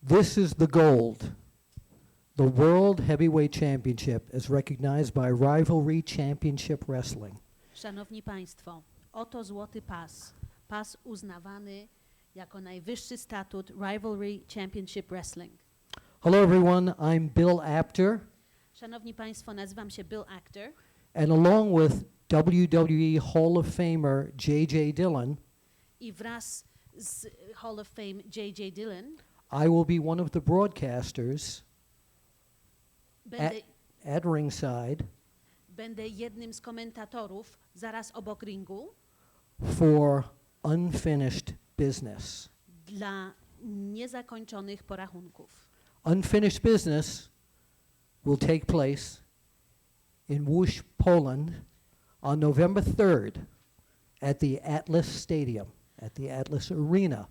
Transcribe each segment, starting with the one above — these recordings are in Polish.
This is the gold. The World Heavyweight Championship is recognized by Rivalry Championship Wrestling. Szanowni Państwo, oto złoty pas. Pas uznawany jako najwyższy statut Rivalry Championship Wrestling. Hello everyone, I'm Bill Apter. Szanowni Państwo, nazywam się Bill Apter. And along with WWE Hall of Famer J.J. Dillon, I wraz z Hall of Fame J.J. Dillon, I will be one of the broadcasters będę, at ringside będę jednym z komentatorów zaraz obok ringu for unfinished business. dla niezakończonych porachunków. Unfinished business will take place in Łódź, Poland on November 3rd at the Atlas Stadium, at the Atlas Arena.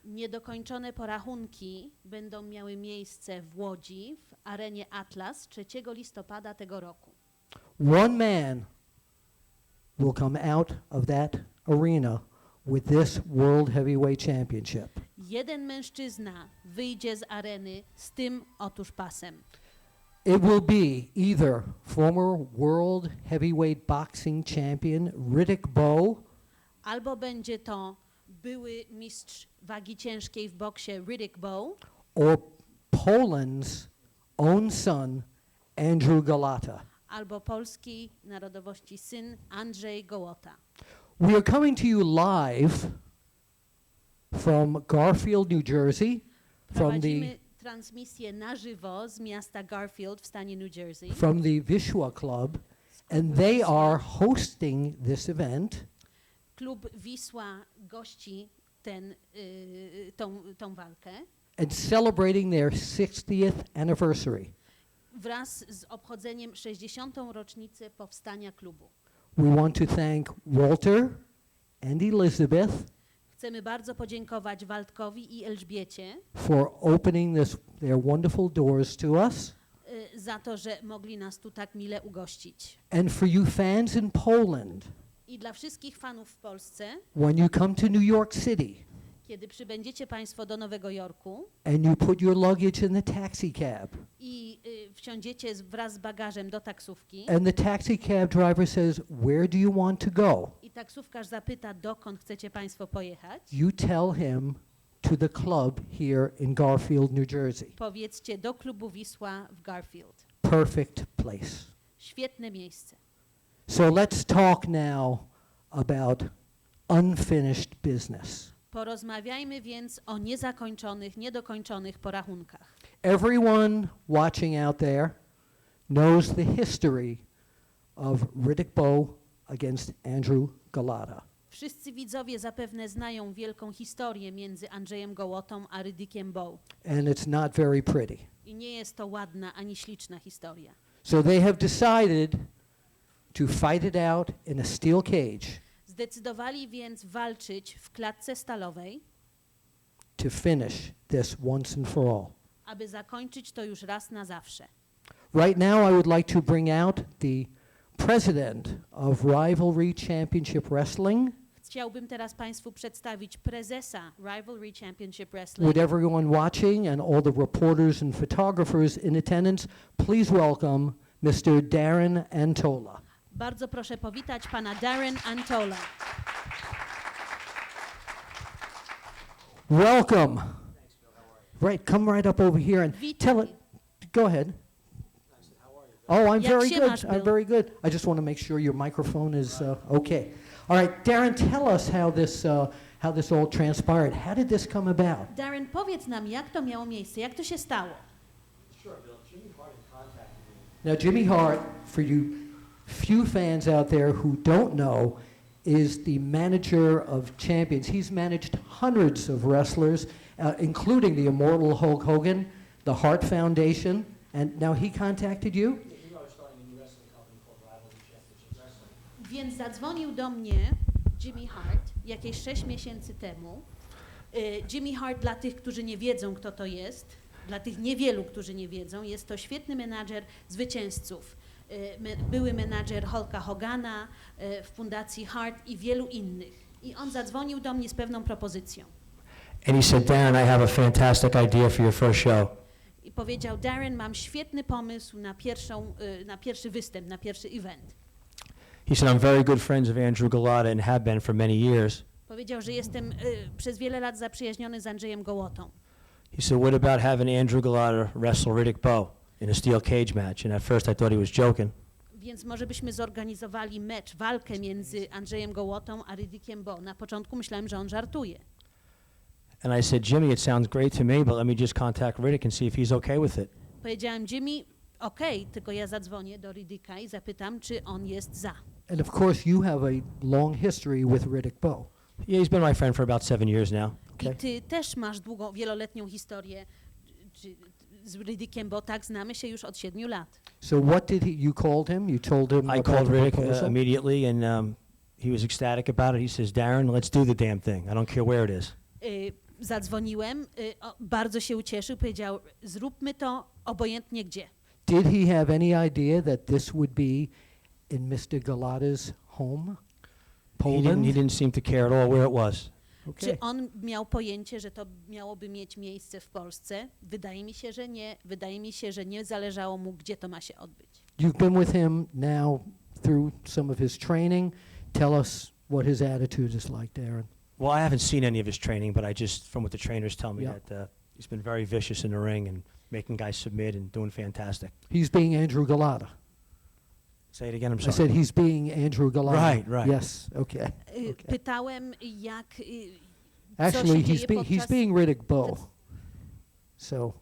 Niedokończone porachunki będą miały miejsce w Łodzi w arenie Atlas 3 listopada tego roku. One man will come out of that arena with this World Heavyweight Championship. Jeden mężczyzna wyjdzie z areny z tym otóż pasem. It will be either former World Heavyweight Boxing Champion Riddick Bowe, Albo będzie to były mistrz wagi ciężkiej w boksie Riddick Bowe, or Poland's own son, Andrew Golota. albo polskiej narodowości syn Andrzej Gołota. We are coming to you live from Garfield, New Jersey, Prowadzimy transmisję na żywo z miasta Garfield w stanie New Jersey. from the Vishwa Club, and they are hosting this event. Klub Wisła gości tą walkę And celebrating their 60th anniversary. wraz z obchodzeniem 60. rocznicę powstania klubu. We want to thank Walter and Elizabeth Chcemy bardzo podziękować Waldkowi i Elżbiecie for opening their wonderful doors to us, za to, że mogli nas tu tak mile ugościć. and for you fans in Poland. I dla wszystkich fanów w Polsce, When you come to New York City kiedy przybędziecie Państwo do Nowego Jorku and you put your luggage in the taxi cab, i wsiądziecie wraz z bagażem do taksówki and the taxi cab driver says, "Where do you want to go?" i taksówkarz zapyta, dokąd chcecie Państwo pojechać, You tell him to the club here in Garfield, New Jersey. powiedzcie do klubu Wisła w Garfield. Perfect place. Świetne miejsce. So let's talk now about unfinished business. Porozmawiajmy więc o niezakończonych, niedokończonych porachunkach. Everyone watching out there knows the history of Riddick Bowe against Andrew Golota. Wszyscy widzowie zapewne znają wielką historię między Andrzejem Gołotą a Riddickiem Bowe. And it's not very pretty. I nie jest to ładna ani śliczna historia. So they have decided to fight it out in a steel cage Zdecydowali więc walczyć w klatce stalowej, to finish this once and for all. aby zakończyć to już raz na zawsze. Right now I would like to bring out the president of Rivalry Championship Wrestling. Chciałbym teraz Państwu przedstawić prezesa Rivalry Championship Wrestling. Would everyone watching and all the reporters and photographers in attendance please welcome Mr. Darren Antola. Bardzo proszę powitać pana Darren Antola. Welcome. Right, come right up over here and Witaj. tell it. Go ahead. Oh, I'm Jak very się good. masz, I'm Bill? very good. I just want to make sure your microphone is okay. All right, Darren, tell us how this all transpired. How did this come about? Darren, powiedz nam, jak to miało miejsce, jak to się stało? Sure, Bill. Jimmy Hart had contacted me. Now, Jimmy Hart, for you few fans out there who don't know, is the manager of champions. He's managed hundreds of wrestlers, including the immortal Hulk Hogan, the Hart Foundation, and now he contacted you? Yeah, he was starting a new wrestling company called Rivalry Championship Wrestling. Więc zadzwonił do mnie Jimmy Hart jakieś 6 miesięcy temu. Jimmy Hart, dla tych, którzy nie wiedzą, kto to jest, dla tych niewielu, którzy nie wiedzą, jest to świetny menadżer zwycięzców. Były menadżer Hulka Hogana w fundacji Hart i wielu innych. I on zadzwonił do mnie z pewną propozycją. And he said, Darren, I have a fantastic idea for your first show. I powiedział, Darren, mam świetny pomysł na pierwszy występ, na pierwszy event. He said, I'm very good friends of Andrew Golota and have been for many years. Powiedział, że jestem przez wiele lat zaprzyjaźniony z Andrzejem Gołotą. He said, what about having Andrew Golota wrestle Riddick Bowe in a steel cage match? And at first I thought he was joking. Więc może byśmy zorganizowali walkę między Andrzejem Gołotą a Riddickiem Bowe. Na początku myślałem, że on żartuje. And I said, Jimmy, it sounds great to me, but let me just contact Riddick and see if he's okay with it. Powiedziałem, Jimmy, okej, tylko ja zadzwonię do Riddicka i zapytam, czy on jest za. And of course, you have a long history with Riddick Bowe. Yeah, he's been my friend for about 7 years now. I ty też masz wieloletnią historię z Riddickiem, bo tak znamy się już od 7 lat. So what did you called him? You told him I about called the Riddick proposal? immediately, and he was ecstatic about it. He says, Darren, let's do the damn thing. I don't care where it is. Zadzwoniłem, bardzo się ucieszył, powiedział, zróbmy to obojętnie gdzie. Did he have any idea that this would be in Mr. Golota's home, Poland? He didn't seem to care at all where it was. Okay. Czy on miał pojęcie, że to miałoby mieć miejsce w Polsce? Wydaje mi się, że nie. Wydaje mi się, że nie zależało mu, gdzie to ma się odbyć. You've been with him now through some of his training. Tell us what his attitude is like, Darren. Well, I haven't seen any of his training, but I just, from what the trainers tell me, Yeah. that he's been very vicious in the ring and making guys submit and doing fantastic. He's being Andrew Golota. Say it again, I'm I sorry. said he's being Andrew Golota. Right, right. Yes, okay. Pytałem, jak Actually, dzieje he's being Riddick Bowe. So,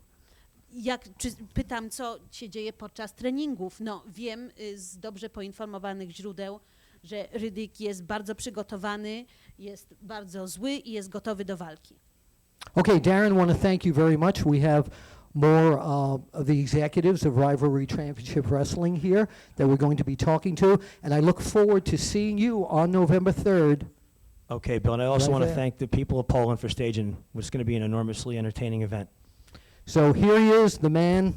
pytam, co się dzieje podczas treningów. No, wiem z dobrze poinformowanych źródeł, że Riddick jest bardzo przygotowany, jest bardzo zły i jest gotowy do walki. okay, Darren, want to thank you very much. We have more of the executives of Rivalry Championship Wrestling here that we're going to be talking to, and I look forward to seeing you on November 3rd. Okay, Bill, and I also Right want to there. thank the people of Poland for staging what's going to be an enormously entertaining event. So here he is, the man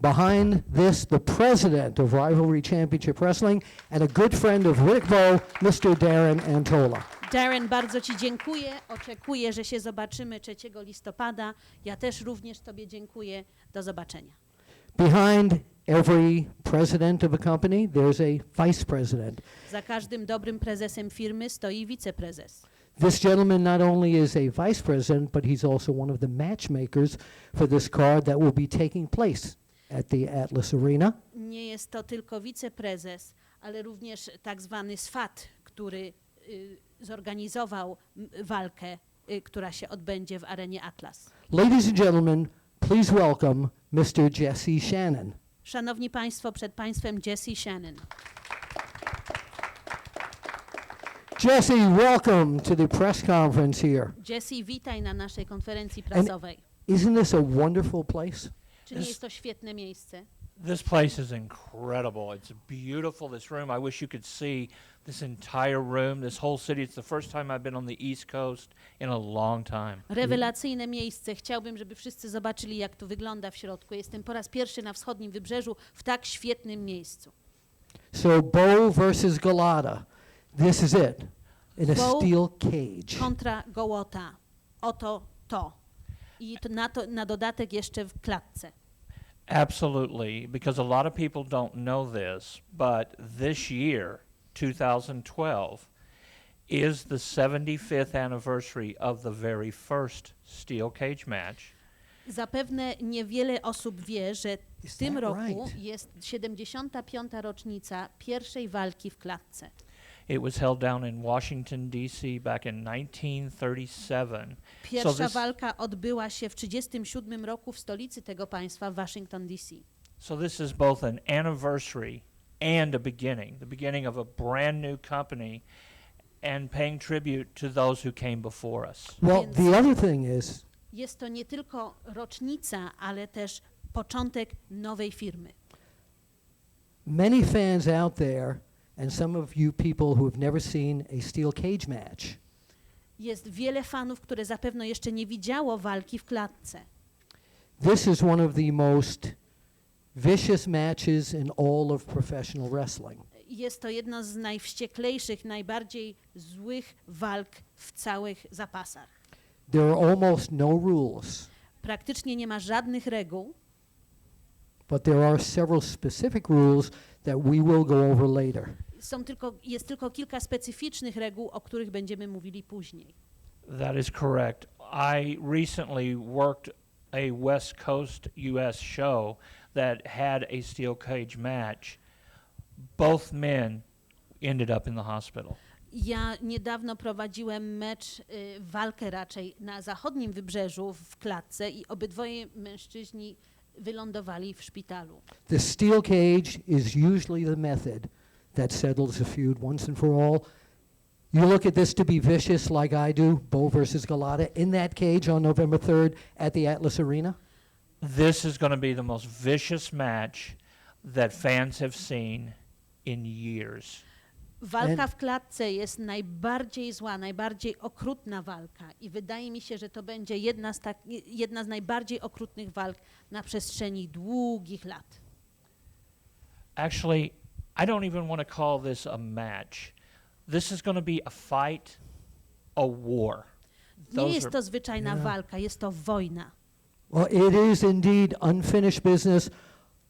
behind this, the president of Rivalry Championship Wrestling, and a good friend of Riddick Bowe, Mr. Darren Antola. Darren, bardzo ci dziękuję. Oczekuję, że się zobaczymy 3 listopada. Ja też również tobie dziękuję. Do zobaczenia. Behind every president of a company, there's a vice president. Za każdym dobrym prezesem firmy stoi wiceprezes. This gentleman not only is a vice president, but he's also one of the matchmakers for this card that will be taking place at the Atlas Arena. Nie jest to tylko wiceprezes, ale również tak zwany swat, który zorganizował walkę, która się odbędzie w arenie Atlas. Ladies and gentlemen, please welcome Mr. Jesse Shannon. Szanowni Państwo, przed Państwem Jesse Shannon. Jesse, welcome to the press conference here. Jesse, witaj na naszej konferencji prasowej. Isn't this a wonderful place? Czy nie jest to świetne miejsce? This place is incredible. It's beautiful, this room. I wish you could see this entire room, this whole city. It's the first time I've been on the East Coast in a long time. Rewelacyjne miejsce. Chciałbym, żeby wszyscy zobaczyli, jak tu wygląda w środku. Jestem po raz pierwszy na wschodnim wybrzeżu w tak świetnym miejscu. So Bowe versus Golota. This is it. In a Bowe steel cage. Kontra Gołota. Oto to. I na dodatek jeszcze w klatce. Absolutely, because a lot of people don't know this, but this year, 2012, is the 75th anniversary of the very first steel cage match. Zapewne niewiele osób wie, że w Is tym that roku right? jest 75. rocznica pierwszej walki w klatce. It was held down in Washington, D.C. back in 1937. Pierwsza walka odbyła się w 1937 roku w stolicy tego państwa, w Washington, D.C. So this is both an anniversary and a beginning, the beginning of a brand new company and paying tribute to those who came before us. Well, Więc- the other thing is, Jest to nie tylko rocznica, ale też początek nowej firmy. many fans out there, and some of you people who have never seen a steel cage match, Jest wiele fanów, które zapewne jeszcze nie widziało walki w klatce. this is one of the most vicious matches in all of professional wrestling. Jest to jedno z najwścieklejszych, najbardziej złych walk w całych zapasach. There are almost no rules, Praktycznie nie ma żadnych reguł, but there are several specific rules that we will go over later. jest tylko kilka specyficznych reguł, o których będziemy mówili później. That is correct. I recently worked a West Coast U.S. show that had a steel cage match. Both men ended up in the hospital. Ja niedawno prowadziłem walkę raczej na zachodnim wybrzeżu w klatce i obydwoje mężczyźni wylądowali w szpitalu. The steel cage is usually the method that settles a feud once and for all. You look at this to be vicious like I do, Bowe versus Golota, in that cage on November 3rd at the Atlas Arena. This is going to be the most vicious match that fans have seen in years. Walka w klatce jest najbardziej zła, najbardziej okrutna walka i wydaje mi się, że to będzie jedna z najbardziej okrutnych walk na przestrzeni długich lat. Actually, I don't even want to call this a match. This is going to be a fight, a war. Nie jest to zwyczajna walka, jest to wojna. Well, it is indeed unfinished business.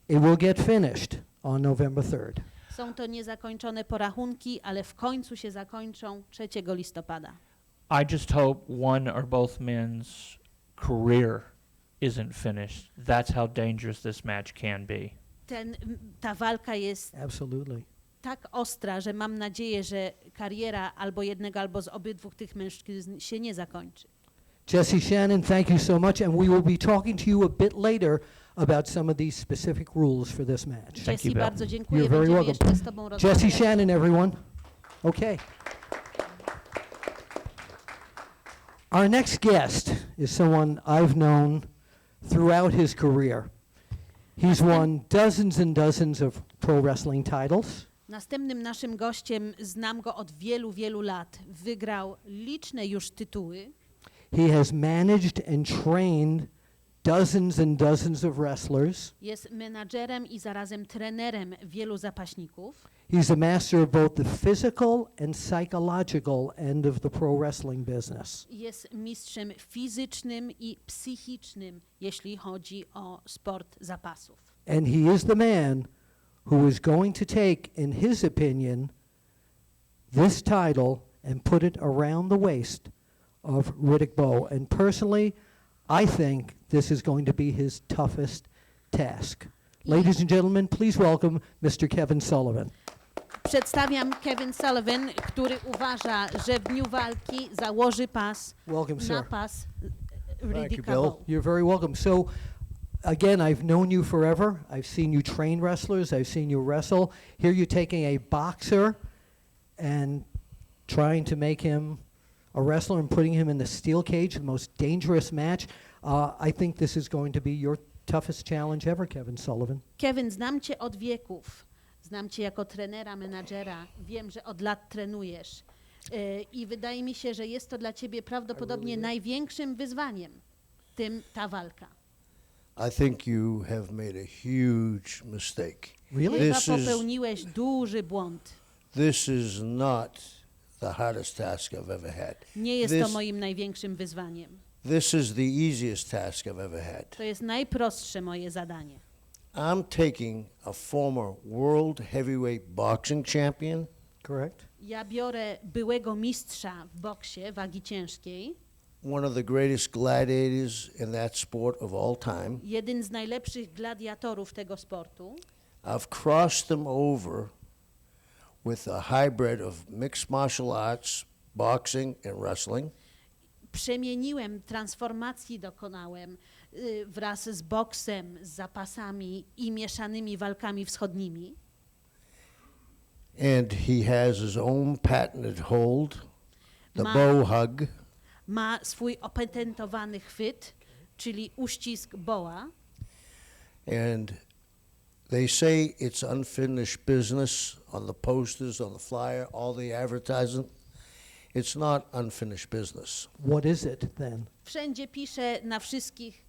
It will get finished on November 3rd. Są to niezakończone porachunki, ale w końcu się zakończą 3 listopada. I just hope one or both men's career isn't finished. That's how dangerous this match can be. Ta walka jest Absolutely. tak ostra, że mam nadzieję, że kariera albo jednego, albo z obydwu tych mężczyzn się nie zakończy. Jesse Shannon, thank you so much, and we will be talking to you a bit later about some of these specific rules for this match. Jesse, Bill. bardzo dziękuję. You're very Będziemy welcome. jeszcze z tobą Jesse rozmawiać. Shannon, everyone. Okay. Our next guest is someone I've known throughout his career. He's won dozens and dozens of pro wrestling titles. Następnym naszym gościem, znam go od wielu, wielu lat. Wygrał liczne już tytuły. He has managed and trained dozens and dozens of wrestlers. Jest menadżerem i zarazem trenerem wielu zapaśników. He's a master of both the physical and psychological end of the pro wrestling business. Jest mistrzem fizycznym i psychicznym, jeśli chodzi o sport zapasów. And he is the man who is going to take, in his opinion, this title and put it around the waist of Riddick Bowe. And personally, I think this is going to be his toughest task. Ladies and gentlemen, please welcome Mr. Kevin Sullivan. Przedstawiam Kevin Sullivan, który uważa, że w dniu walki założy pas Welcome, na sir. pas you, Riddicka Bill. Bowe. You're very welcome. So, again, I've known you forever. I've seen you train wrestlers. I've seen you wrestle. Here you're taking a boxer and trying to make him a wrestler and putting him in the steel cage, the most dangerous match. I think this is going to be your toughest challenge ever, Kevin Sullivan. Kevin, znam cię od wieków. Znam cię jako trenera, menadżera. Wiem, że od lat trenujesz. I wydaje mi się, że jest to dla ciebie prawdopodobnie największym wyzwaniem, ta walka. I think you have made a huge mistake. Really? Chyba This is- popełniłeś duży błąd. This is not the hardest task I've ever had. Nie jest to This- moim największym wyzwaniem. This is the easiest task I've ever had. To jest najprostsze moje zadanie. I'm taking a former world heavyweight boxing champion, Correct? Ja biorę byłego mistrza w boksie wagi ciężkiej, one of the greatest gladiators in that sport of all time. jeden z najlepszych gladiatorów tego sportu. I've crossed them over with a hybrid of mixed martial arts, boxing and wrestling. Przemieniłem, transformacji dokonałem wraz z boksem, z zapasami i mieszanymi walkami wschodnimi. And he has his own patented hold, the Ma- bow hug. Ma swój opatentowany chwyt, czyli uścisk Bowa. And they say it's unfinished business on the posters, on the flyer, all the advertising. It's not unfinished business. What is it then? Wszędzie pisze, na wszystkich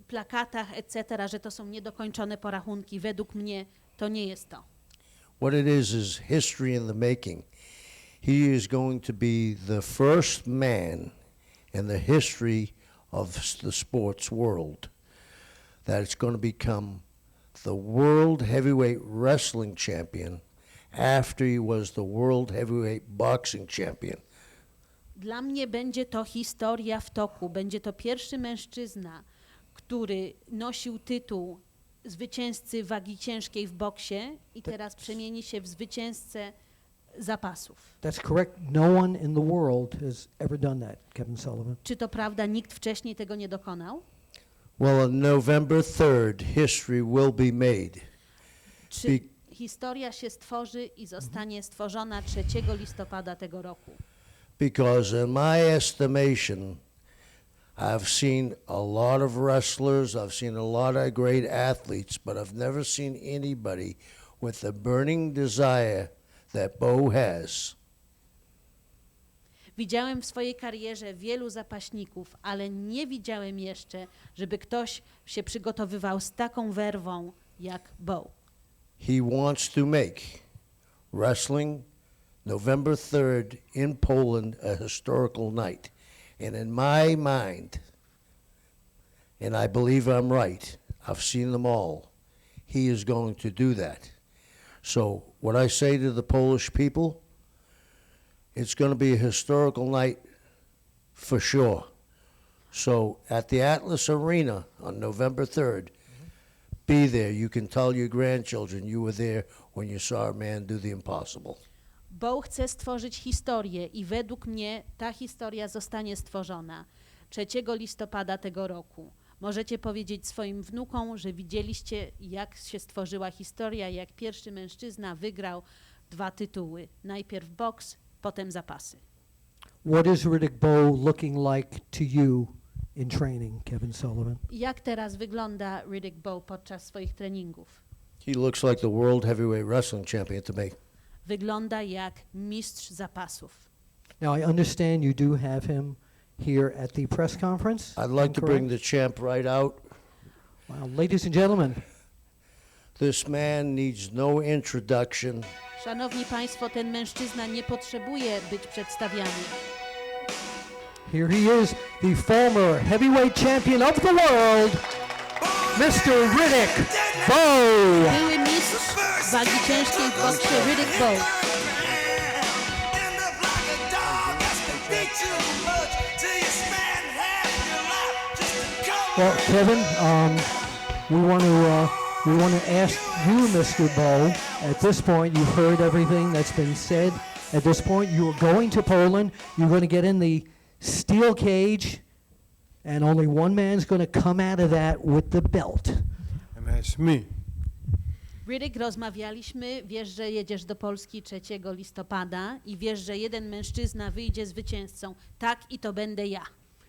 plakatach, etc., że to są niedokończone porachunki. Według mnie to nie jest to. What it is history in the making. He is going to be the first man in the history of the sports world, that it's going to become the world heavyweight wrestling champion after he was the world heavyweight boxing champion. Dla mnie będzie to historia w toku. Będzie to pierwszy mężczyzna, który nosił tytuł zwycięzcy wagi ciężkiej w boksie i teraz przemieni się w zwycięzcę zapasów. That's correct. No one in the world has ever done that, Kevin Sullivan. Czy to prawda, nikt wcześniej tego nie dokonał? Well, on November 3rd, history will be made. Czy historia się stworzy i zostanie stworzona 3 listopada tego roku? Because in my estimation, I've seen a lot of wrestlers, I've seen a lot of great athletes, but I've never seen anybody with the burning desire that Bowe has. Widziałem w swojej karierze wielu zapaśników, ale nie widziałem jeszcze, żeby ktoś się przygotowywał z taką werwą jak Bowe. He wants to make wrestling November 3rd in Poland a historical night. And in my mind, and I believe I'm right, I've seen them all, he is going to do that. So what I say to the Polish people, it's going to be a historical night for sure. So at the Atlas Arena on November 3rd, be there. You can tell your grandchildren you were there when you saw a man do the impossible. Bowe chce stworzyć historię i według mnie ta historia zostanie stworzona 3 listopada tego roku. Możecie powiedzieć swoim wnukom, że widzieliście, jak się stworzyła historia, jak pierwszy mężczyzna wygrał 2 tytuły. Najpierw boks, potem zapasy. What is Riddick Bowe looking like to you in training, Kevin Sullivan? Jak teraz wygląda Riddick Bowe podczas swoich treningów? He looks like the world heavyweight wrestling champion to me. Wygląda jak mistrz zapasów. Now, I understand you do have him here at the press conference. I'd like to bring the champ right out. Wow, ladies and gentlemen, This man needs no introduction. Szanowni Państwo, ten mężczyzna nie potrzebuje być przedstawiany. here he is, the former heavyweight champion of the world, Mr. Riddick Bowe. Były mistrz wagi ciężkiej w boksie Riddick Bowe. Well, Kevin, we want to ask you, Mr. Bowe. At this point, you've heard everything that's been said. At this point, you are going to Poland. You're going to get in the steel cage, and only one man's going to come out of that with the belt. And that's me. Riddick, rozmawialiśmy, wiesz, że jedziesz do Polski 3 listopada i wiesz, że jeden mężczyzna wyjdzie zwycięzcą. Tak, i to będę ja.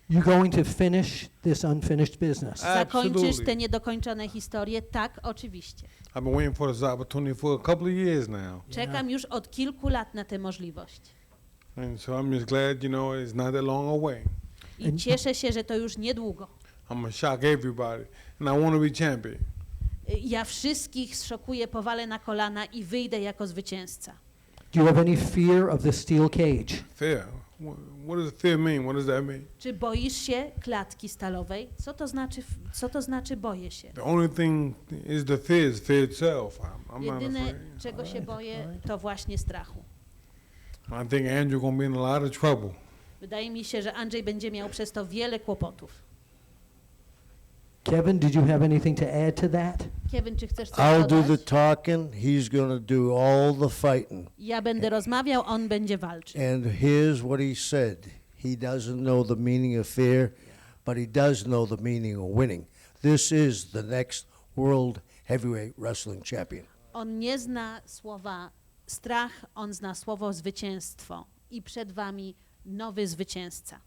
You're going to finish this unfinished business. Zakończysz Absolutely. te niedokończone historie? Tak, oczywiście. I've been waiting for this opportunity for a couple of years now. Czekam już od kilku lat na tę możliwość. And so I'm just glad, you know, it's not that long away. I cieszę się, że to już niedługo. I'm going to shock everybody. And I want to be champion. Ja wszystkich zszokuję, powalę na kolana i wyjdę jako zwycięzca. Do you have any fear of the steel cage? Fear. What does fear mean? What does that mean? Czy boisz się klatki stalowej? Co to znaczy boję się? The only thing is the fear is fear itself. I'm not Jedyne, afraid. czego się boję, to właśnie strachu. I think Andrew going to be in a lot of trouble. Wydaje mi się, że Andrzej będzie miał przez to wiele kłopotów. Kevin, did you have anything to add to that? Kevin, czy chcesz coś I'll do the dodać? talking. He's going to do all the fighting. Ja będę rozmawiał, on będzie walczył. And here's what he said. He doesn't know the meaning of fear, but he does know the meaning of winning. This is the next world heavyweight wrestling champion. On nie zna słowa strach, on zna słowo zwycięstwo. I przed wami nowy zwycięzca.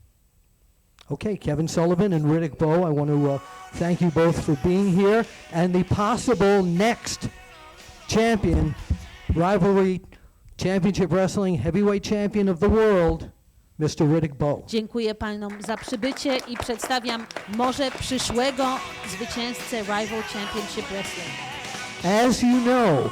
Okay, Kevin Sullivan and Riddick Bowe, I want to thank you both for being here. And the possible next champion, Rivalry Championship Wrestling Heavyweight Champion of the World, Mr. Riddick Bowe. Dziękuję panom za przybycie i przedstawiam może przyszłego zwycięzcę Rival Championship Wrestling. As you know,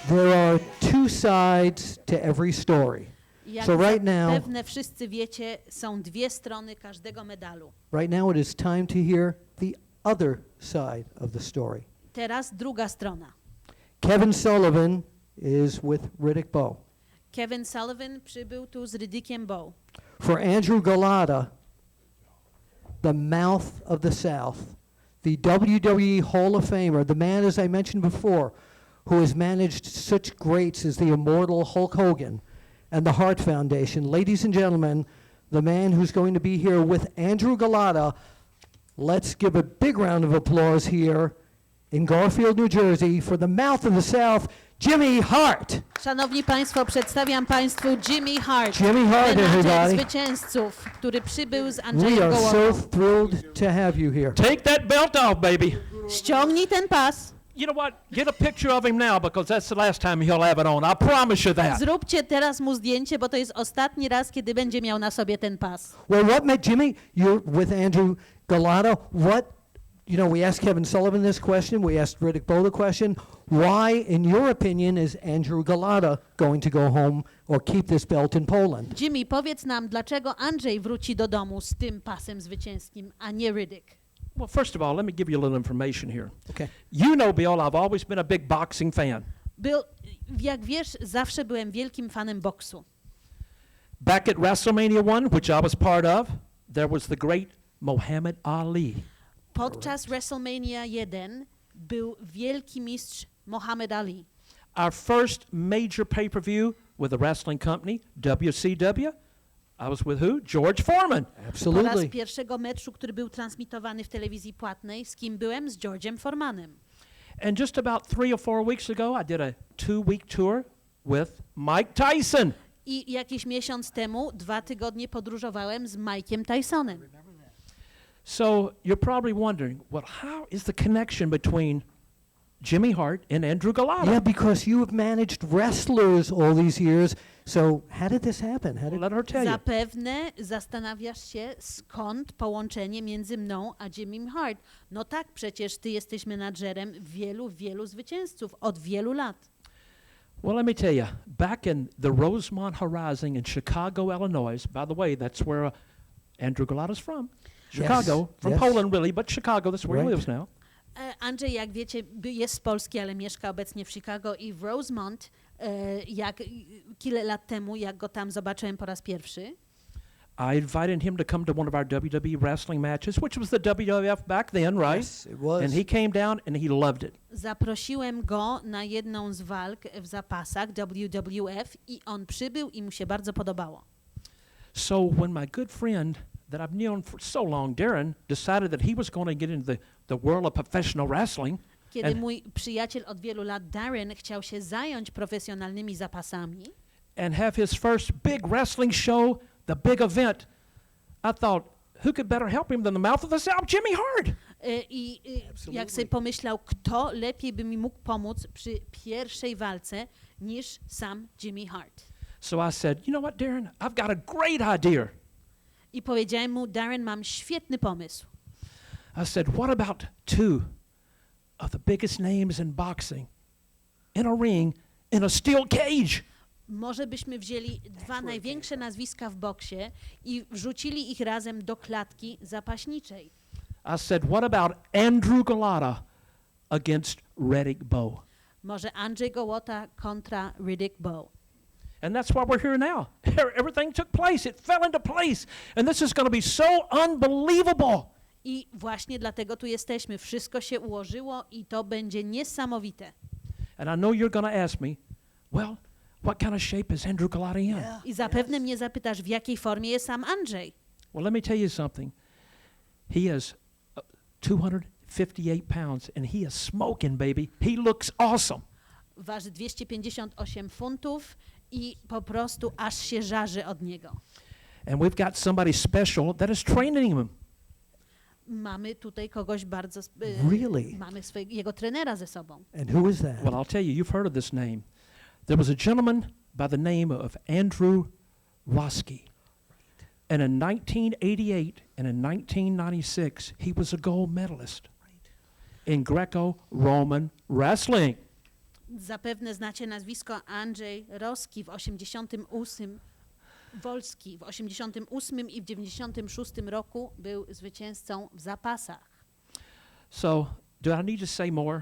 there are two sides to every story. Jak So right now- zapewne wszyscy wiecie, są dwie strony każdego medalu. Right now it is time to hear the other side of the story. Teraz druga strona. Kevin Sullivan is with Riddick Bowe. Kevin Sullivan przybył tu z Riddickiem Bowe. For Andrew Golota, the mouth of the South, the WWE Hall of Famer, the man, as I mentioned before, who has managed such greats as the immortal Hulk Hogan and the Hart Foundation. Ladies and gentlemen, the man who's going to be here with Andrew Golota. Let's give a big round of applause here in Garfield, New Jersey, for the mouth of the South, Jimmy Hart. Szanowni Państwo, przedstawiam Państwu Jimmy Hart, Jimmy Hart, menadżer everybody. zwycięzców, który przybył z We Andrzejem are so Gołotą. thrilled to have you here. Take that belt off, baby. Ściągnij ten pas. You know what? Get a picture of him now because that's the last time he'll have it on. I promise you that. Zróbcie teraz mu zdjęcie, bo to jest ostatni raz, kiedy będzie miał na sobie ten pas. Well, what made Jimmy, you're with Andrew Golota, we asked Kevin Sullivan this question, we asked Riddick Bowe the question, why, in your opinion, is Andrew Golota going to go home or keep this belt in Poland? Jimmy, powiedz nam, dlaczego Andrzej wróci do domu z tym pasem zwycięskim, a nie Riddick? Well, first of all, let me give you a little information here. Okay. You know, Bill, I've always been a big boxing fan. Bill, jak wiesz, zawsze byłem wielkim fanem boksu. Back at WrestleMania 1, which I was part of, there was the great Muhammad Ali. Podczas WrestleMania 1 był wielki mistrz Muhammad Ali. Our first major pay-per-view with a wrestling company, WCW, I was with who? George Foreman. Po raz Absolutely. pierwszego meczu, który był transmitowany w telewizji płatnej, z kim byłem? Z George'em Foremanem. And just about 3 or 4 weeks ago, I did a 2-week tour with Mike Tyson. I jakiś miesiąc temu, 2 tygodnie podróżowałem z Mike'iem Tysonem. So you're probably wondering, well, how is the connection between Jimmy Hart and Andrew Golota? Yeah, because you have managed wrestlers all these years. So how did this happen? How Well, did let her tell you. Zapewne zastanawiasz się, skąd połączenie między mną a Jimmym Hart. No tak, przecież ty jesteś menadżerem wielu zwycięzców od wielu lat. Well, let me tell you, back in the Rosemont Horizon in Chicago, Illinois, by the way, that's where Andrew Golota's from. Chicago, from yes. Poland really, but Chicago, that's where he Right. lives now. Andrzej, jak wiecie, jest z Polski, ale mieszka obecnie w Chicago i w Rosemont, kilka lat temu, jak go tam zobaczyłem po raz pierwszy. I invited him to come to one of our WWE wrestling matches, which was the WWF back then, right? Yes, it was. And he came down and he loved it. Zaprosiłem go na jedną z walk w zapasach WWF i on przybył i mu się bardzo podobało. So when my good friend that I've known for so long, Darren, decided that he was going to get into the world of professional wrestling, Kiedy And- mój przyjaciel od wielu lat, Darren, chciał się zająć profesjonalnymi zapasami and have his first big wrestling show, the big event, I thought, who could better help him than the mouth of the South, Jimmy Hart? jak sobie pomyślał, kto lepiej by mi mógł pomóc przy pierwszej walce niż sam Jimmy Hart. So I said, you know what, Darren, I've got a great idea. I powiedziałem mu, Darren, mam świetny pomysł. I said, what about 2 of the biggest names in boxing in a ring in a steel cage? Może byśmy wzięli 2 największe nazwiska w boksie i wrzucili ich razem do klatki zapaśniczej. I said, what about Andrew Golota against Riddick Bowe? Może Andrzej Gołota kontra Riddick Bowe. And that's why we're here now. Everything took place. It fell into place. And this is going to be so unbelievable. I właśnie dlatego tu jesteśmy. Wszystko się ułożyło i to będzie niesamowite. And I know you're going to ask me, well, what kind of shape is Andrew Golota in? I zapewne mnie zapytasz, w jakiej formie jest sam Andrzej. Well, let me tell you something. He is 258 pounds, and he is smoking, baby. He looks awesome. Waży 258 funtów i po prostu aż się żarzy od niego. And we've got somebody special that is training him. Mamy tutaj kogoś bardzo... Really? Mamy jego trenera ze sobą. And who is that? Well, I'll tell you, you've heard of this name. There was a gentleman by the name of Andrew Roski. And in 1988 and in 1996, he was a gold medalist in Greco-Roman wrestling. Zapewne znacie nazwisko Andrzej Roski w 88 Wolski w 88 i w 96 roku był zwycięzcą w zapasach. So, do I need to say more?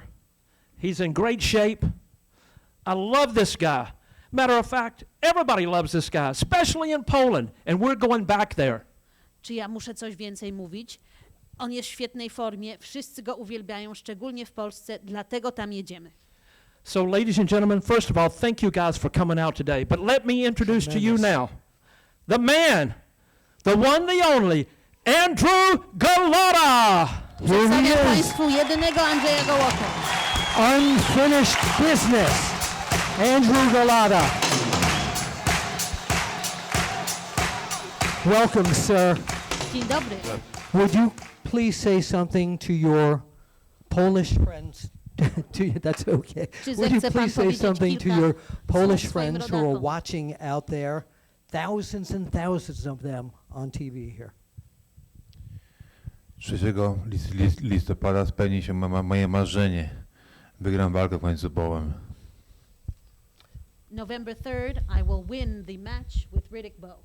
He's in great shape. I love this guy. Matter of fact, everybody loves this guy, especially in Poland, and we're going back there. Czy ja muszę coś więcej mówić? On jest w świetnej formie, wszyscy go uwielbiają, szczególnie w Polsce, dlatego tam jedziemy. So, ladies and gentlemen, first of all, thank you guys for coming out today. But let me introduce to you now the man, the one, the only, Andrew Golota. Here he Przedstawiam is, Państwu jedynego Andrzeja Gołotę. unfinished business. Andrew Golota. Welcome, sir. Dzień dobry. Would you please say something to your Polish friends? That's okay. Czy Would you zechce pan please say powiedzieć something to kilka your Polish słów swoim friends who are rodakom? watching out there? Thousands and thousands of them on TV here. 3 listopada spełni się moje marzenie. Wygram walkę w końcu z Bowem. November 3rd, I will win the match with Riddick Bowe.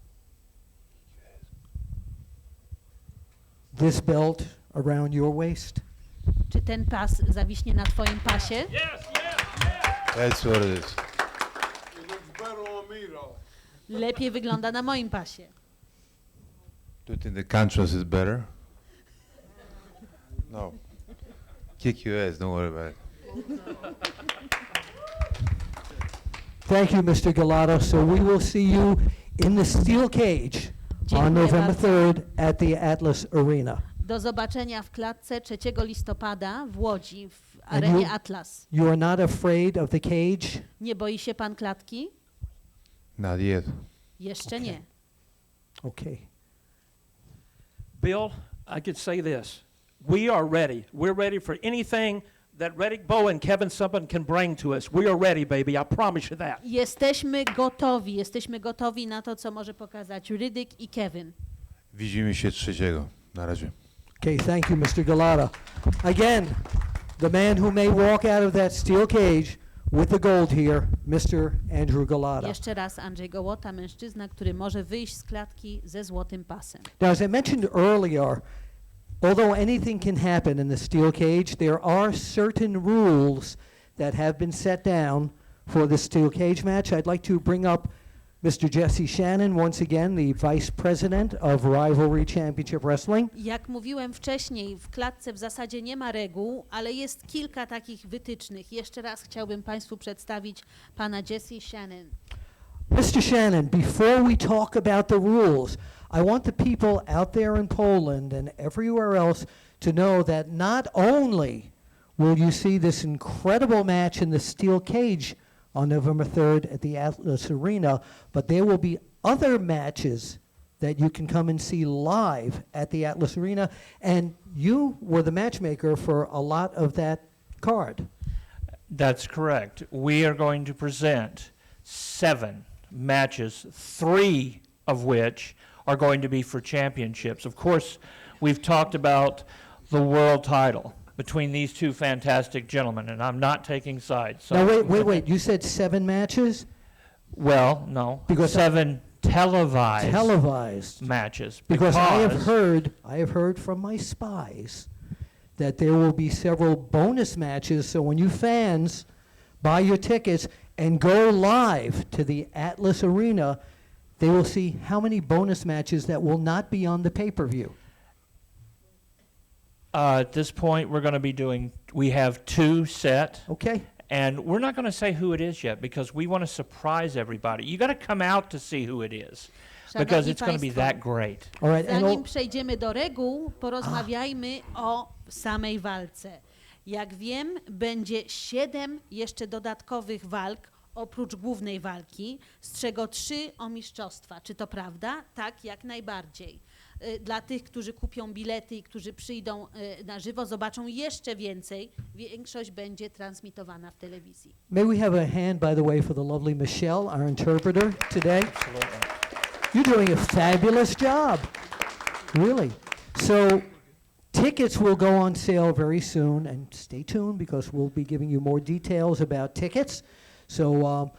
This belt around your waist? Czy ten pas zawiśnie na twoim pasie? That's what it is. It looks better on me though. Lepiej wygląda na moim pasie. Do you think the contrast is better? No. Kick your ass, don't worry about it. Thank you, Mr. Golota. So we will see you in the steel cage on Dziękuję November bardzo. 3rd at the Atlas Arena. Do zobaczenia w klatce 3 listopada w Łodzi w And arenie Atlas. You are not afraid of the cage? Nie boi się pan klatki? Not yet. Jeszcze nie. Okay. Bill, I could say this. We are ready. We're ready for anything that Riddick Bowe and Kevin Suppen can bring to us. We are ready, baby. I promise you that. Jesteśmy gotowi na to, co może pokazać Riddick i Kevin. Widzimy się 3. Na razie. Okay, thank you, Mr. Golota. Again, the man who may walk out of that steel cage with the gold here, Mr. Andrew Golota. Jeszcze raz Andrzej Gołota, mężczyzna, który może wyjść z klatki ze złotym pasem. Now, as I mentioned earlier, although anything can happen in the steel cage, there are certain rules that have been set down for the steel cage match. I'd like to bring up Mr. Jesse Shannon, once again, the Vice President of Rivalry Championship Wrestling. Jak mówiłem wcześniej, w klatce w zasadzie nie ma reguł, ale jest kilka takich wytycznych. Jeszcze raz chciałbym Państwu przedstawić pana Jesse Shannon. Mr. Shannon, before we talk about the rules, I want the people out there in Poland and everywhere else to know that not only will you see this incredible match in the steel cage on November 3rd at the Atlas Arena, but there will be other matches that you can come and see live at the Atlas Arena, and you were the matchmaker for a lot of that card. That's correct. We are going to present 7 matches, 3 of which are going to be for championships. Of course, we've talked about the world title between these 2 fantastic gentlemen, and I'm not taking sides. So Now, wait. You said 7 matches? Well, no, Because 7 televised Televised. matches. Because I have heard from my spies that there will be several bonus matches, so when you fans buy your tickets and go live to the Atlas Arena, they will see how many bonus matches that will not be on the pay-per-view. At this point, we're going to be doing, we have 2 set, Okay? and we're not going to say who it is yet because we want to surprise everybody. You got to come out to see who it is because Szanowni it's going to be Państwo, that great. All right. And zanim przejdziemy do reguł, porozmawiajmy o samej walce. Jak wiem, będzie 7 jeszcze dodatkowych walk oprócz głównej walki, z czego 3 o mistrzostwa. Czy to prawda? Tak, jak najbardziej. Dla tych, którzy kupią bilety i którzy przyjdą na żywo, zobaczą jeszcze więcej. Większość będzie transmitowana w telewizji. may we have a hand, by the way, for the lovely Michelle, our interpreter today. You're doing a fabulous job. Really. So tickets will go on sale very soon, and stay tuned because we'll be giving you more details about tickets. So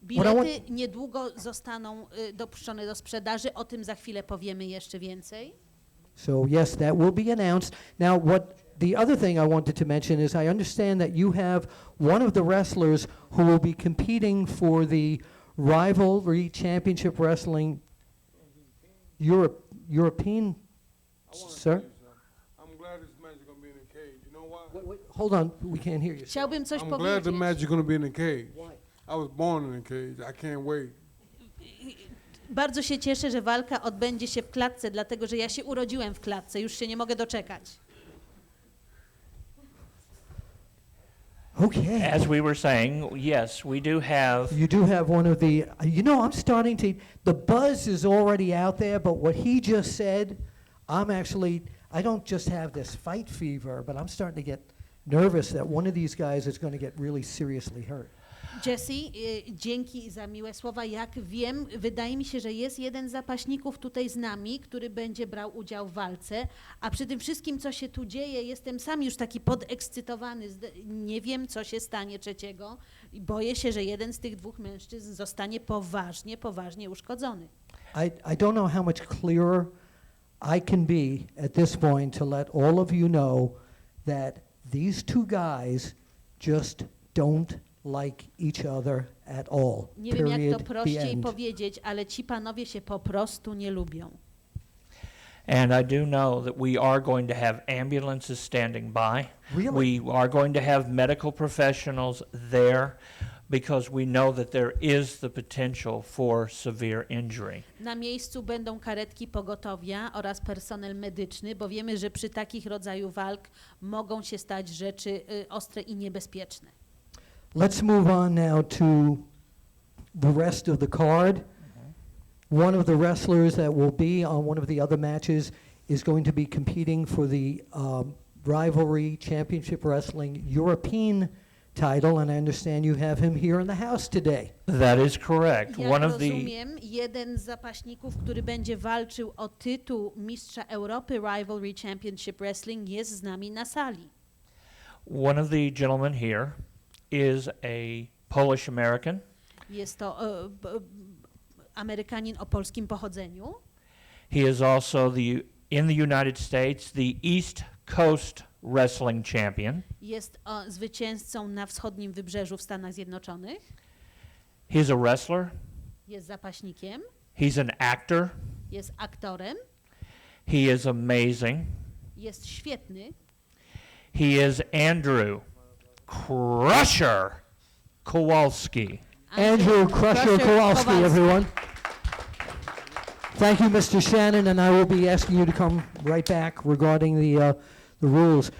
Bilety niedługo zostaną dopuszczone do sprzedaży, o tym za chwilę powiemy jeszcze więcej. So yes, that will be announced. Now, the other thing I wanted to mention is I understand that you have one of the wrestlers who will be competing for the Rivalry Championship Wrestling European, sir? I'm glad this match is going to be in the cage. You know why? Wait, hold on, we can't hear you. Chciałbym coś I'm glad the powiedzieć. match is going to be in the cage. Why? I was born in the cage. I can't wait. Bardzo się cieszę, że walka odbędzie się w klatce, dlatego że ja się urodziłem w klatce, już się nie mogę doczekać. Okay. As we were saying, yes, we do have You do have one of the, you know, I'm starting to, the buzz is already out there, but what he just said, I don't just have this fight fever, but I'm starting to get nervous that one of these guys is going to get really seriously hurt. Jesse, dzięki za miłe słowa. Jak wiem, wydaje mi się, że jest jeden z zapaśników tutaj z nami, który będzie brał udział w walce, a przy tym wszystkim, co się tu dzieje, jestem sam już taki podekscytowany. Nie wiem, co się stanie trzeciego i boję się, że jeden z tych dwóch mężczyzn zostanie poważnie uszkodzony. I don't know how much clearer I can be at this point to let all of you know that these two guys just don't like each other at all. Nie wiem, jak to Period. The prościej end. powiedzieć, ale ci panowie się po prostu nie lubią. And I do know that we are going to have ambulances standing by. Really? We are going to have medical professionals there because we know that there is the potential for severe injury. Na miejscu będą karetki pogotowia oraz personel medyczny, bo wiemy, że przy takich rodzaju walk mogą się stać rzeczy ostre i niebezpieczne. Let's move on now to the rest of the card. One of the wrestlers that will be on one of the other matches is going to be competing for the Rivalry Championship Wrestling European title, and I understand you have him here in the house today. That is correct. Jak One of the rozumiem, jeden z zapaśników, który będzie walczył o tytuł mistrza Europy Rivalry Championship Wrestling, jest z nami na sali. one of the gentlemen here is a Polish American. Jest to Amerykanin o polskim pochodzeniu. He is also in the United States the East Coast Wrestling Champion. Jest zwycięzcą na wschodnim wybrzeżu w Stanach Zjednoczonych. He's a wrestler. Jest zapaśnikiem. He's an actor. Jest aktorem. He is amazing. Jest świetny. He is Andrew Crusher Kowalski. Andrew Crusher Kowalski, everyone. Thank you, Mr. Shannon, and I will be asking you to come right back regarding the rules.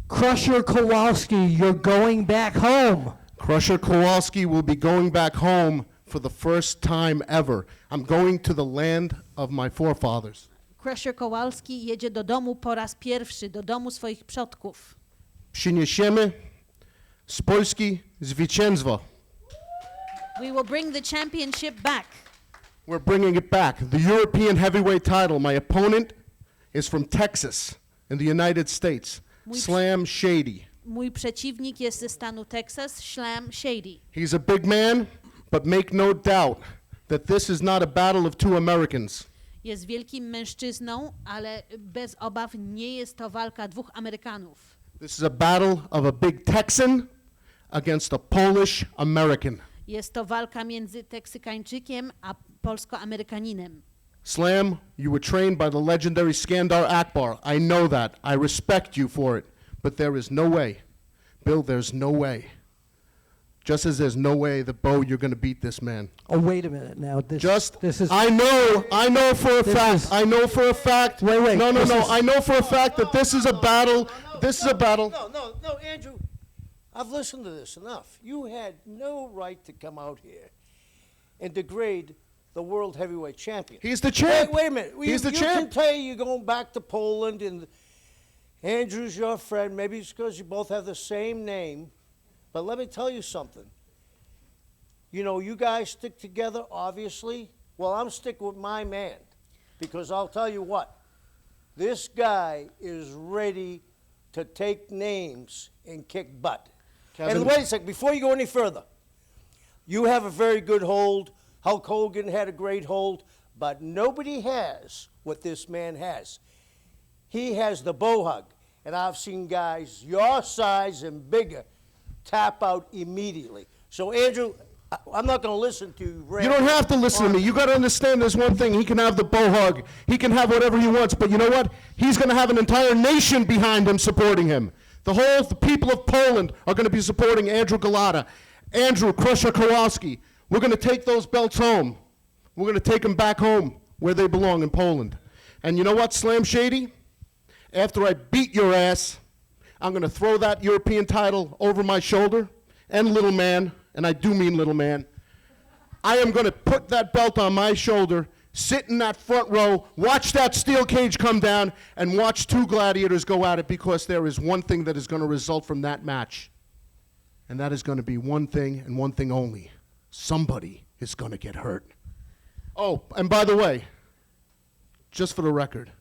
Crusher Kowalski, you're going back home. Crusher Kowalski will be going back home for the first time ever. I'm going to the land of my forefathers. Crusher Kowalski jedzie do domu po raz pierwszy, do domu swoich przodków. Przyniesiemy z Polski zwycięstwo. We will bring the championship back. We're bringing it back. The European heavyweight title. My opponent is from Texas in the United States. Slam Shady. Mój przeciwnik jest ze stanu Texas, Slam Shady. He's a big man, but make no doubt that this is not a battle of two Americans. Jest wielkim mężczyzną, ale bez obaw nie jest to walka dwóch Amerykanów. This is a battle of a big Texan against a Polish American. Jest to walka między Teksykańczykiem a Polsko-Amerykaninem. Slam, you were trained by the legendary Skandar Akbar. I know that. I respect you for it. But there is no way. Bill, there's no way. Just as there's no way that, Bo, you're going to beat this man. Oh, wait a minute now. This is. I know for a fact. I know for a fact. Wait. No. I know for a fact that this is a battle. This is a battle. No, Andrew. I've listened to this enough. You had no right to come out here and degrade the world heavyweight champion. He's the champ. Wait a minute. He's the You champ. can tell you're going back to Poland and Andrew's your friend. Maybe it's because you both have the same name. But let me tell you something. You know, you guys stick together, obviously. Well, I'm sticking with my man. Because I'll tell you what. This guy is ready to take names and kick butt. Kevin. And wait a second, before you go any further, You have a very good hold. Hulk Hogan had a great hold, but nobody has what this man has. He has the bow hug, and I've seen guys your size and bigger tap out immediately. So, Andrew, I'm not going to listen to you. You don't have to listen to me. You got to understand there's one thing. He can have the bow hug. He can have whatever he wants. But you know what? He's going to have an entire nation behind him supporting him. The people of Poland are going to be supporting Andrew Golota, Andrew Crusher Kowalski. We're going to take those belts home. We're going to take them back home where they belong in Poland. And you know what, Slam Shady? After I beat your ass, I'm going to throw that European title over my shoulder, and little man, and I do mean little man. I am going to put that belt on my shoulder, sit in that front row, watch that steel cage come down, and watch two gladiators go at it, because there is one thing that is going to result from that match. And that is going to be one thing and one thing only. Somebody is going to get hurt. Oh, and by the way, just for the record,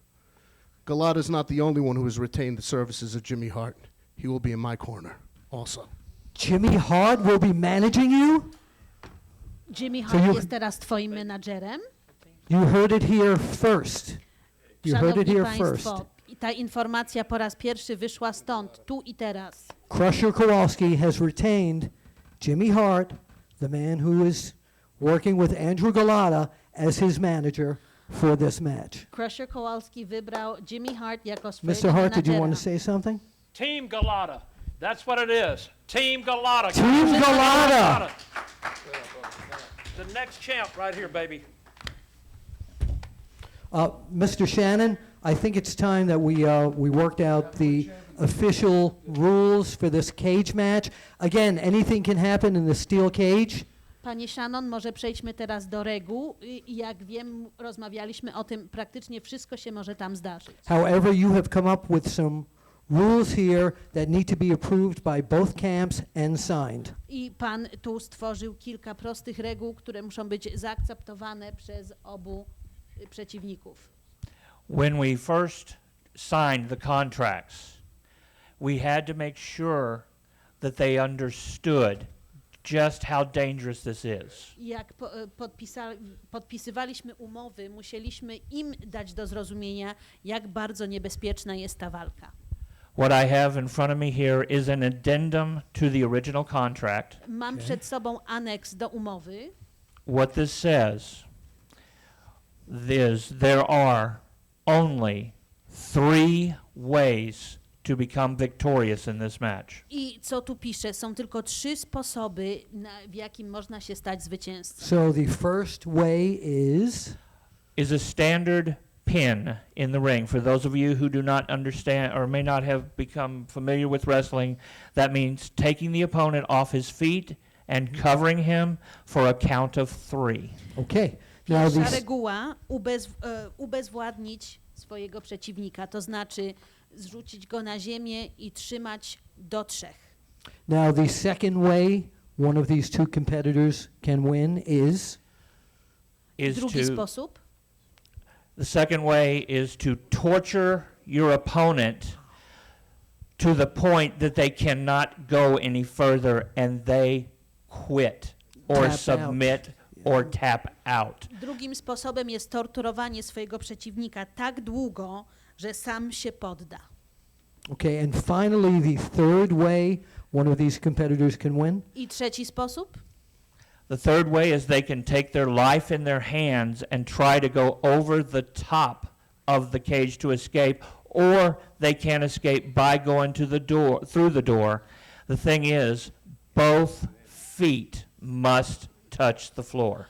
Golota is not the only one who has retained the services of Jimmy Hart. He will be in my corner also. Jimmy Hart will be managing you? Jimmy So Hart you- jest teraz twoim menadżerem. You heard it here first. You heard it Szanowni here first. Państwo, ta informacja po raz pierwszy wyszła stąd, tu i teraz. Crusher Kowalski has retained Jimmy Hart, the man who is working with Andrew Golota as his manager for this match. Crusher Kowalski wybrał Jimmy Hart jako swojego Mr. Hart, did you want to menadżera. say something? Team Golota. That's what it is. Team Golota. Team Golota! The next champ right here, baby. Mr. Shannon, I think it's time that we worked out the official rules for this cage match. Again, anything can happen in the steel cage. Panie Shannon, może przejdźmy teraz do reguł. I jak wiem, rozmawialiśmy o tym, praktycznie wszystko się może tam zdarzyć. However, you have come up with some rules here that need to be approved by both camps and signed. I pan tu stworzył kilka prostych reguł, które muszą być zaakceptowane przez obu przeciwników. When we first signed the contracts, we had to make sure that they understood just how dangerous this is. Jak podpisywaliśmy umowy, musieliśmy im dać do zrozumienia, jak bardzo niebezpieczna jest ta walka. What I have in front of me here is an addendum to the original contract. Mam przed sobą aneks do umowy. What this says is there are only 3 ways to become victorious in this match. I co tu pisze? Są tylko 3 sposoby, w jakim można się stać zwycięzcą. So the first way is Is a standard pin in the ring. For those of you who do not understand or may not have become familiar with wrestling, that means taking the opponent off his feet and covering him for a count of 3. okay. Now Pierwsza the reguła ubezwładnić swojego przeciwnika, to znaczy zrzucić go na ziemię i trzymać do 3. now the second way one of these two competitors can win is Drugi sposób. The second way is to torture your opponent to the point that they cannot go any further and they quit or Tap out. submit or tap out. Drugim sposobem jest torturowanie swojego przeciwnika tak długo, że sam się podda. okay, and finally the third way one of these competitors can win I trzeci sposób? The third way is they can take their life in their hands and try to go over the top of the cage to escape, or they can escape by going to the door, through the door. The thing is, both feet must touch the floor.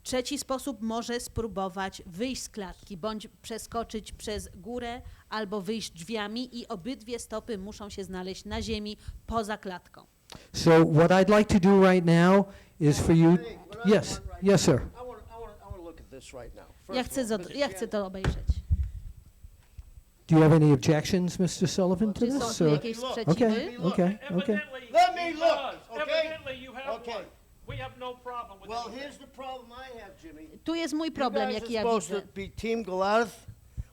Trzeci sposób może spróbować wyjść z klatki, bądź przeskoczyć przez górę, albo wyjść drzwiami i obydwie stopy muszą się znaleźć na ziemi poza klatką. so what I'd like to do right now is for you yes sir I want to look at this right now. First Ja of chcę, all, Mr. ja chcę to obejrzeć. do you have any objections, Mr. Sullivan, to Czy są this tu or jakieś sprzeciwy? okay Let me look, okay? Evidently you have Okay. one. We have no problem with Well, anything. here's the problem I have, Jimmy. Tu jest mój You problem, guys jaki are ja supposed widzę. to be Team Goliath.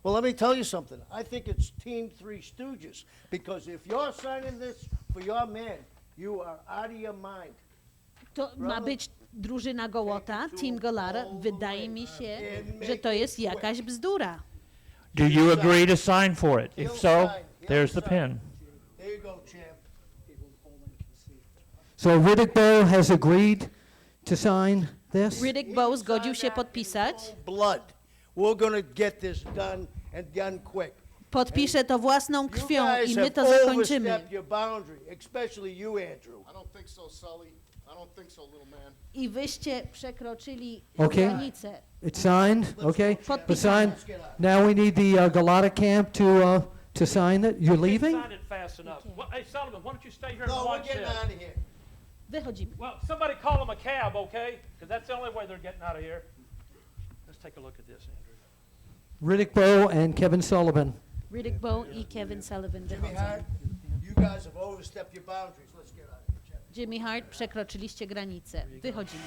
Well, let me tell you something. I think it's Team Three Stooges, because if you're signing this for your man, you are out of your mind. To ma być drużyna Golota, Team Golota, wydaje mi się, że to jest jakaś bzdura. Do you agree to sign for it? If so, there's the pin. There you go, champ. So Riddick Bowe has agreed to sign this? Riddick Bowe zgodził się podpisać. Blood. We're gonna get this done and done quick. Podpisze to własną You krwią guys i my have to zakończymy. overstepped your boundary, especially you, Andrew. I don't think so, Sully. I don't think so, little man. I wyście przekroczyli Okay. granicę. It's signed, okay? It's Podpisane. signed. Now we need the Golota camp to sign it. You're leaving? Sign it fast enough. Hey, Sullivan, why don't you stay here and No, we're watch getting this? out of here. Wychodzimy. Well, somebody call them a cab, okay? Because that's the only way they're getting out of here. Let's take a look at this, Andrew. Riddick Bowe and Kevin Sullivan. Riddick Bowe i Kevin Sullivan Jimmy wychodzą. Hart, you guys have overstepped your boundaries. Let's get out of here. Jimmy Hart, przekroczyliście granicę. Wychodzimy.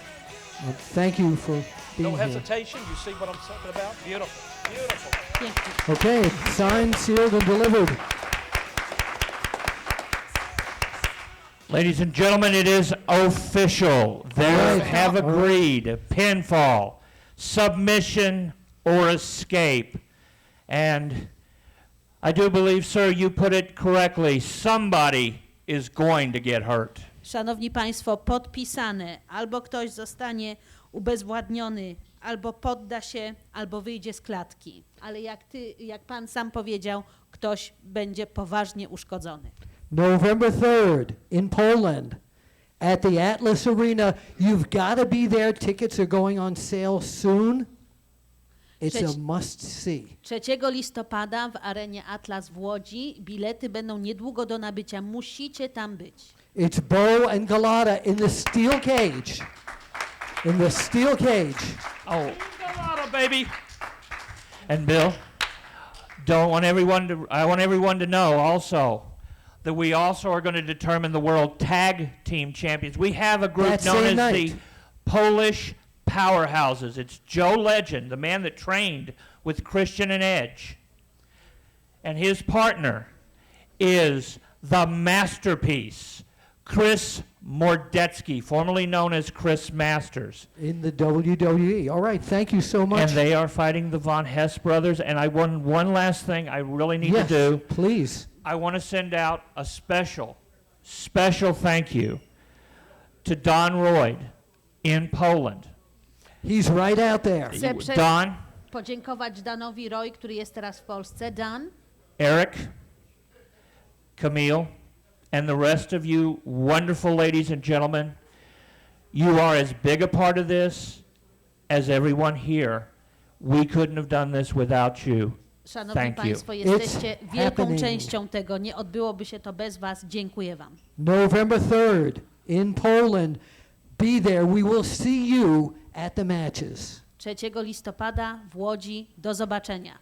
Thank you for No being here. hesitation. You see what I'm talking about? Beautiful. Beautiful. Pięknie. Okay, signed, sealed, and delivered. Ladies and gentlemen, it is official. They All right. have All right. agreed. Pinfall, submission, or escape. And I do believe, sir, you put it correctly. Somebody is going to get hurt. Szanowni Państwo, podpisane. Albo ktoś zostanie ubezwładniony, albo podda się, albo wyjdzie z klatki. Ale jak Pan sam powiedział, ktoś będzie poważnie uszkodzony. November 3rd in Poland at the Atlas Arena. You've got to be there. Tickets are going on sale soon. It's a must-see. 3 listopada w arenie Atlas w Łodzi. Bilety będą niedługo do nabycia. Musicie tam być. It's Bowe and Golota in the steel cage. In the steel cage. Oh, Golota, baby. And Bill, I want everyone to know also that we also are going to determine the world tag team champions. We have a group That known same as night. the Polish Powerhouses. It's Joe Legend, the man that trained with Christian and Edge. And his partner is the masterpiece, Chris Mordecki, formerly known as Chris Masters. In the WWE. All right, thank you so much. And they are fighting the Von Hess brothers. And I want one last thing I really need yes, to do. please. I want to send out a special thank you to Don Royd in Poland. He's right out there. Chcę Don, podziękować Danowi Roy, który jest teraz w Polsce. Dan, Eric, Camille, and the rest of you wonderful ladies and gentlemen. You are as big a part of this as everyone here. We couldn't have done this without you. szanowni Thank you. Państwo, jesteście It's wielką happening. częścią tego. Nie odbyłoby się to bez Was. Dziękuję Wam. November 3rd in Poland. Be there. We will see you at the matches. 3 listopada w Łodzi. Do zobaczenia.